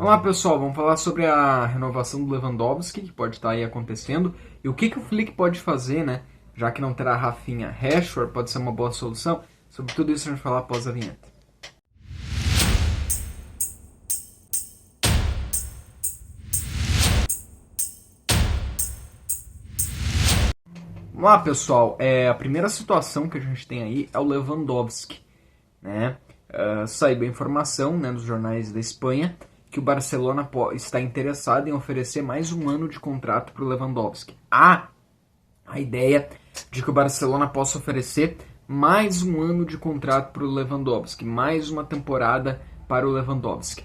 Olá pessoal, vamos falar sobre a renovação do Lewandowski, que pode estar aí acontecendo, e o que o Flick pode fazer, né? Já que não terá Rafinha, Rashford pode ser uma boa solução. Sobre tudo isso a gente vai falar após a vinheta. Vamos lá pessoal, a primeira situação que a gente tem aí é o Lewandowski, né? Saiu a informação, né, nos jornais da Espanha que o Barcelona está interessado em oferecer mais um ano de contrato para o Lewandowski. Há a ideia de que o Barcelona possa oferecer mais um ano de contrato para o Lewandowski, mais uma temporada para o Lewandowski.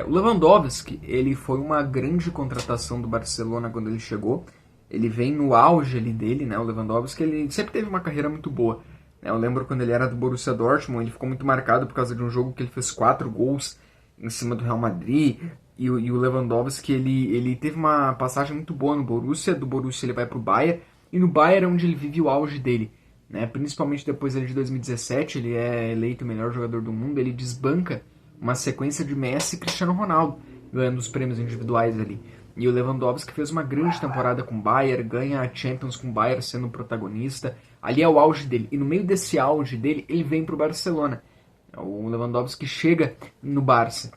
O Lewandowski, ele foi uma grande contratação do Barcelona quando ele chegou. Ele vem no auge ali dele, né? O Lewandowski, ele sempre teve uma carreira muito boa. Eu lembro quando ele era do Borussia Dortmund, ele ficou muito marcado por causa de um jogo que ele fez 4 gols em cima do Real Madrid. E o Lewandowski, ele teve uma passagem muito boa no Borussia. Do Borussia ele vai pro Bayern. E no Bayern é onde ele vive o auge dele, né? Principalmente depois de 2017, ele é eleito o melhor jogador do mundo. Ele desbanca uma sequência de Messi e Cristiano Ronaldo, ganhando os prêmios individuais ali. E o Lewandowski fez uma grande temporada com o Bayern, ganha a Champions com o Bayern sendo o protagonista. Ali é o auge dele. E no meio desse auge dele, ele vem pro Barcelona. O Lewandowski chega no Barça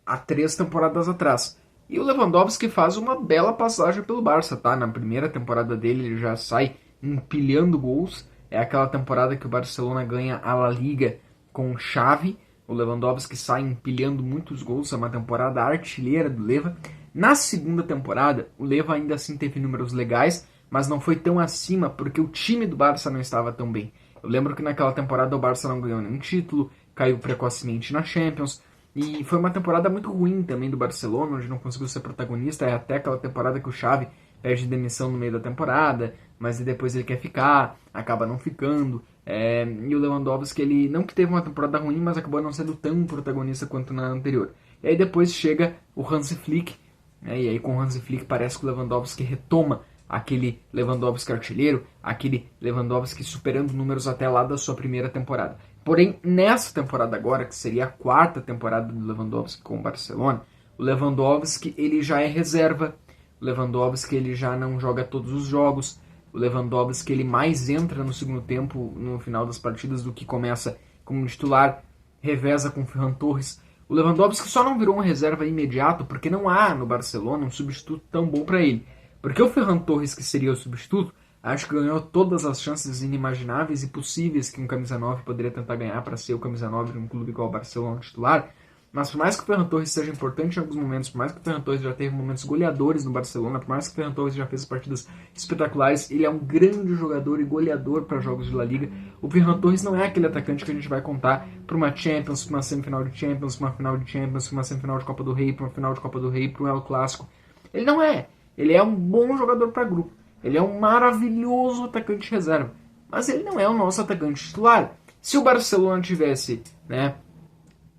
há 3 temporadas atrás. E o Lewandowski faz uma bela passagem pelo Barça, tá? Na primeira temporada dele ele já sai empilhando gols. É aquela temporada que o Barcelona ganha a La Liga com Xavi. O Lewandowski sai empilhando muitos gols. É uma temporada artilheira do Leva. Na segunda temporada, o Leva ainda assim teve números legais, mas não foi tão acima porque o time do Barça não estava tão bem. Eu lembro que naquela temporada o Barça não ganhou nenhum título, caiu precocemente na Champions, e foi uma temporada muito ruim também do Barcelona, onde não conseguiu ser protagonista. É até aquela temporada que o Xavi pede demissão no meio da temporada, mas depois ele quer ficar, acaba não ficando. E o Lewandowski, ele não que teve uma temporada ruim, mas acabou não sendo tão protagonista quanto na anterior. E aí depois chega o Hansi Flick, e aí com o Hansi Flick parece que o Lewandowski retoma aquele Lewandowski artilheiro, aquele Lewandowski superando números até lá da sua primeira temporada. Porém, nessa temporada agora, que seria a 4ª temporada do Lewandowski com o Barcelona, o Lewandowski ele já é reserva, o Lewandowski ele já não joga todos os jogos, o Lewandowski ele mais entra no segundo tempo, no final das partidas, do que começa como titular, reveza com o Ferran Torres. O Lewandowski só não virou uma reserva imediato porque não há no Barcelona um substituto tão bom para ele. Porque o Ferran Torres, que seria o substituto, acho que ganhou todas as chances inimagináveis e possíveis que um camisa 9 poderia tentar ganhar para ser o camisa 9 de um clube igual o Barcelona titular. Mas por mais que o Ferran Torres seja importante em alguns momentos, por mais que o Ferran Torres já teve momentos goleadores no Barcelona, por mais que o Ferran Torres já fez partidas espetaculares, ele é um grande jogador e goleador para jogos de La Liga. O Ferran Torres não é aquele atacante que a gente vai contar para uma Champions, para uma semifinal de Champions, para uma final de Champions, para uma semifinal de Copa do Rei, para uma final de Copa do Rei, para um El Clássico. Ele não é. Ele é um bom jogador para grupo. Ele é um maravilhoso atacante reserva. Mas ele não é o nosso atacante titular. Se o Barcelona tivesse, né,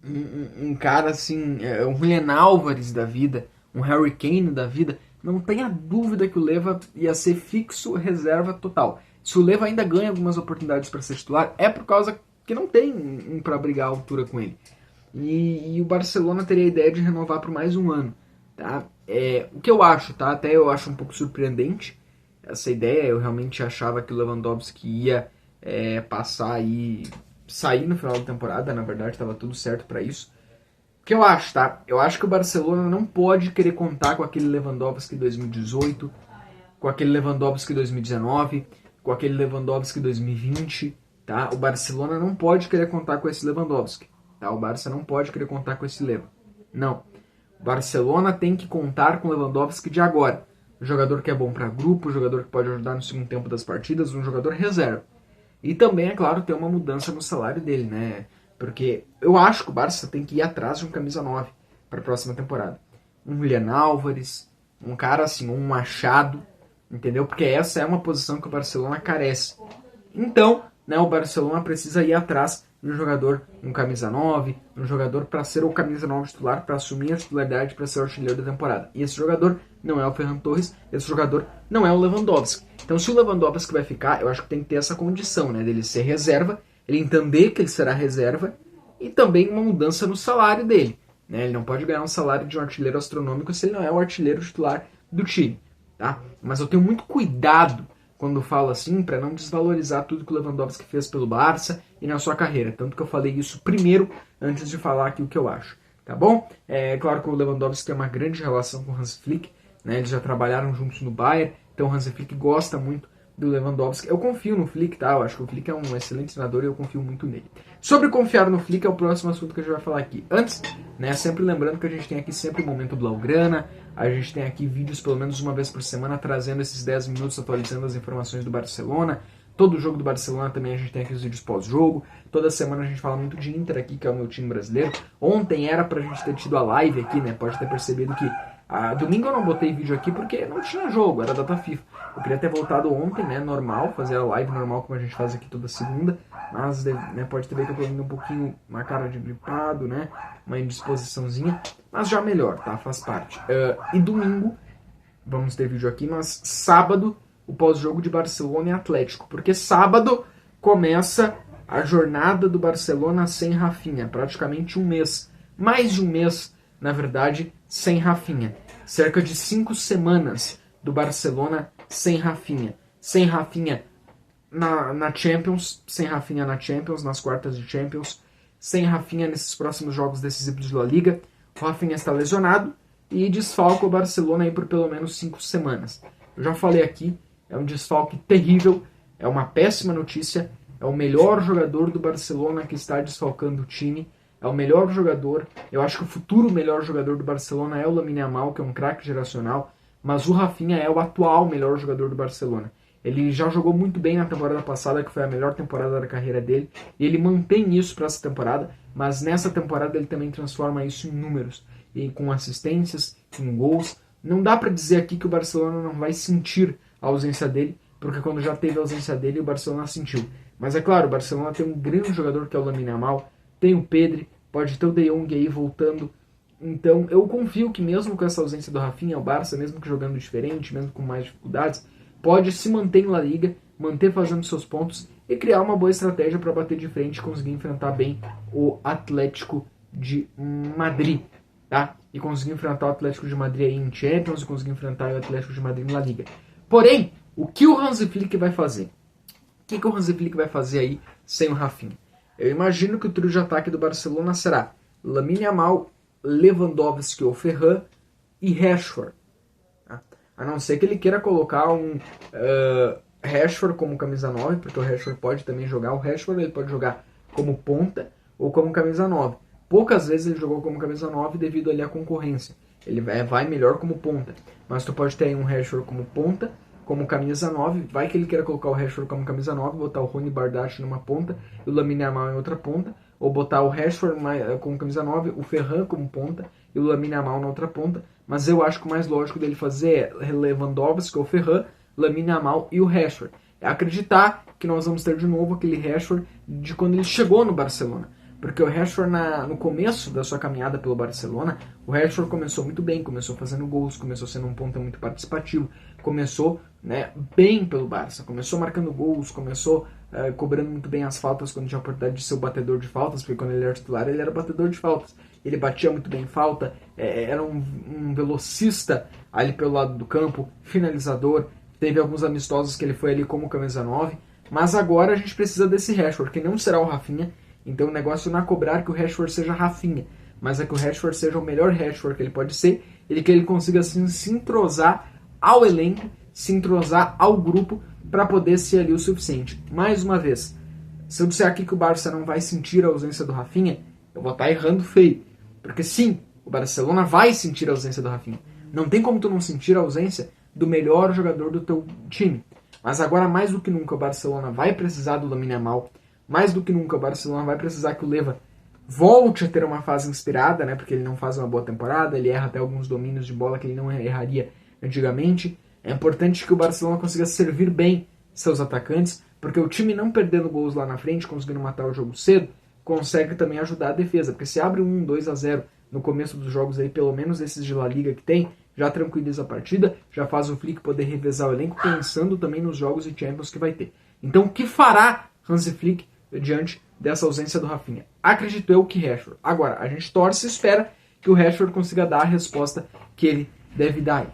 um cara assim, um Julian Álvares da vida, um Harry Kane da vida, não tenha dúvida que o Leva ia ser fixo reserva total. Se o Leva ainda ganha algumas oportunidades para ser titular, é por causa que não tem um para brigar à altura com ele. E o Barcelona teria a ideia de renovar por mais um ano. Tá? O que eu acho, tá? Até eu acho um pouco surpreendente essa ideia. Eu realmente achava que o Lewandowski ia passar aí, sair no final da temporada. Na verdade, estava tudo certo para isso. O que eu acho, tá? Eu acho que o Barcelona não pode querer contar com aquele Lewandowski 2018, com aquele Lewandowski 2019, com aquele Lewandowski 2020, tá? O Barcelona não pode querer contar com esse Lewandowski, tá? O Barça não pode querer contar com esse Leva. Não. O Barcelona tem que contar com o Lewandowski de agora. Um jogador que é bom para grupo, um jogador que pode ajudar no segundo tempo das partidas, um jogador reserva. E também, é claro, ter uma mudança no salário dele, né? Porque eu acho que o Barça tem que ir atrás de um camisa 9 para a próxima temporada. Um Julian Álvares, um cara assim, um Machado, entendeu? Porque essa é uma posição que o Barcelona carece. Então, né, o Barcelona precisa ir atrás de um jogador, um camisa 9, um jogador para ser o camisa 9 titular, para assumir a titularidade, para ser o artilheiro da temporada. E esse jogador não é o Ferran Torres, esse jogador não é o Lewandowski. Então, se o Lewandowski vai ficar, eu acho que tem que ter essa condição, né, dele ser reserva, ele entender que ele será reserva, e também uma mudança no salário dele. né? Ele não pode ganhar um salário de um artilheiro astronômico se ele não é o artilheiro titular do time, tá? Mas eu tenho muito cuidado quando falo assim, para não desvalorizar tudo que o Lewandowski fez pelo Barça e na sua carreira. Tanto que eu falei isso primeiro, antes de falar aqui o que eu acho. Tá bom? É claro que o Lewandowski tem uma grande relação com o Hans Flick, né? Eles já trabalharam juntos no Bayern, então o Hans Flick gosta muito do Lewandowski. Eu confio no Flick, tá? Eu acho que o Flick é um excelente treinador e eu confio muito nele. Sobre confiar no Flick é o próximo assunto que a gente vai falar aqui. Antes, né, sempre lembrando que a gente tem aqui sempre o Momento Blaugrana, a gente tem aqui vídeos pelo menos uma vez por semana trazendo esses 10 minutos atualizando as informações do Barcelona. Todo jogo do Barcelona também a gente tem aqui os vídeos pós-jogo. Toda semana a gente fala muito de Inter aqui, que é o meu time brasileiro. Ontem era pra gente ter tido a live aqui, né? Pode ter percebido que domingo eu não botei vídeo aqui porque não tinha jogo, era data FIFA. Eu queria ter voltado ontem, né? Normal, fazer a live normal como a gente faz aqui toda segunda. Mas né, pode ter visto que eu tô indo um pouquinho uma cara de gripado, né? Uma indisposiçãozinha. Mas já melhor, tá? Faz parte. E domingo vamos ter vídeo aqui, mas sábado o pós-jogo de Barcelona e Atlético. Porque sábado começa a jornada do Barcelona sem Rafinha. Praticamente um mês. Mais de um mês, na verdade, sem Rafinha. Cerca de 5 semanas do Barcelona sem Rafinha. Sem Rafinha na Champions. Sem Rafinha na Champions, nas quartas de Champions. Sem Rafinha nesses próximos jogos decisivos de La Liga. O Rafinha está lesionado e desfalca o Barcelona aí por pelo menos 5 semanas. Eu já falei aqui, é um desfalque terrível, é uma péssima notícia, é o melhor jogador do Barcelona que está desfalcando o time, é o melhor jogador, eu acho que o futuro melhor jogador do Barcelona é o Lamine Yamal, que é um craque geracional, mas o Rafinha é o atual melhor jogador do Barcelona. Ele já jogou muito bem na temporada passada, que foi a melhor temporada da carreira dele, e ele mantém isso para essa temporada, mas nessa temporada ele também transforma isso em números, e com assistências, em gols. Não dá para dizer aqui que o Barcelona não vai sentir a ausência dele, porque quando já teve a ausência dele, o Barcelona sentiu. Mas é claro, o Barcelona tem um grande jogador que é o Lamine Yamal, tem o Pedri, pode ter o De Jong aí voltando. Então eu confio que mesmo com essa ausência do Rafinha, o Barça, mesmo que jogando diferente, mesmo com mais dificuldades, pode se manter em La Liga, manter fazendo seus pontos e criar uma boa estratégia para bater de frente e conseguir enfrentar bem o Atlético de Madrid. Tá? E conseguir enfrentar o Atlético de Madrid aí em Champions e conseguir enfrentar o Atlético de Madrid em La Liga. Porém, o que o Hans Flick vai fazer? O que o Hans Flick vai fazer aí sem o Rafinha? Eu imagino que o trio de ataque do Barcelona será Lamine Yamal, Lewandowski ou Ferran e Rashford. Tá? A não ser que ele queira colocar um Rashford como camisa 9, porque o Rashford pode também jogar. O Rashford ele pode jogar como ponta ou como camisa 9. Poucas vezes ele jogou como camisa 9 devido ali à concorrência. Ele vai melhor como ponta. Mas tu pode ter aí um Rashford como ponta, como camisa 9. Vai que ele queira colocar o Rashford como camisa 9, botar o Rony Bardach numa ponta e o Lamine Yamal em outra ponta. Ou botar o Rashford como camisa 9, o Ferran como ponta e o Lamine Yamal na outra ponta. Mas eu acho que o mais lógico dele fazer é Lewandowski ou Ferran, Lamine Yamal e o Rashford. É acreditar que nós vamos ter de novo aquele Rashford de quando ele chegou no Barcelona. Porque o Rashford, no começo da sua caminhada pelo Barcelona, o Rashford começou muito bem, começou fazendo gols, começou sendo um ponta muito participativo, começou bem pelo Barça, começou marcando gols, começou cobrando muito bem as faltas quando tinha a oportunidade de ser o batedor de faltas, porque quando ele era titular ele era batedor de faltas. Ele batia muito bem falta, era um velocista ali pelo lado do campo, finalizador, teve alguns amistosos que ele foi ali como camisa 9, mas agora a gente precisa desse Rashford, que não será o Rafinha. Então o negócio não é cobrar que o Rashford seja Rafinha, mas é que o Rashford seja o melhor Rashford que ele pode ser, e que ele consiga assim, se entrosar ao elenco, se entrosar ao grupo, para poder ser ali o suficiente. Mais uma vez, se eu disser aqui que o Barça não vai sentir a ausência do Rafinha, eu vou estar errando feio. Porque sim, o Barcelona vai sentir a ausência do Rafinha. Não tem como tu não sentir a ausência do melhor jogador do teu time. Mas agora, mais do que nunca, o Barcelona vai precisar do Lamine Yamal. Mais do que nunca, o Barcelona vai precisar que o Leva volte a ter uma fase inspirada, né? Porque ele não faz uma boa temporada, ele erra até alguns domínios de bola que ele não erraria antigamente. É importante que o Barcelona consiga servir bem seus atacantes, porque o time não perdendo gols lá na frente, conseguindo matar o jogo cedo, consegue também ajudar a defesa. Porque se abre 2-0 no começo dos jogos aí, pelo menos esses de La Liga que tem, já tranquiliza a partida, já faz o Flick poder revezar o elenco, pensando também nos jogos de Champions que vai ter. Então o que fará Hans Flick diante dessa ausência do Rafinha? Acredito eu que Rashford. Agora, a gente torce e espera que o Rashford consiga dar a resposta que ele deve dar.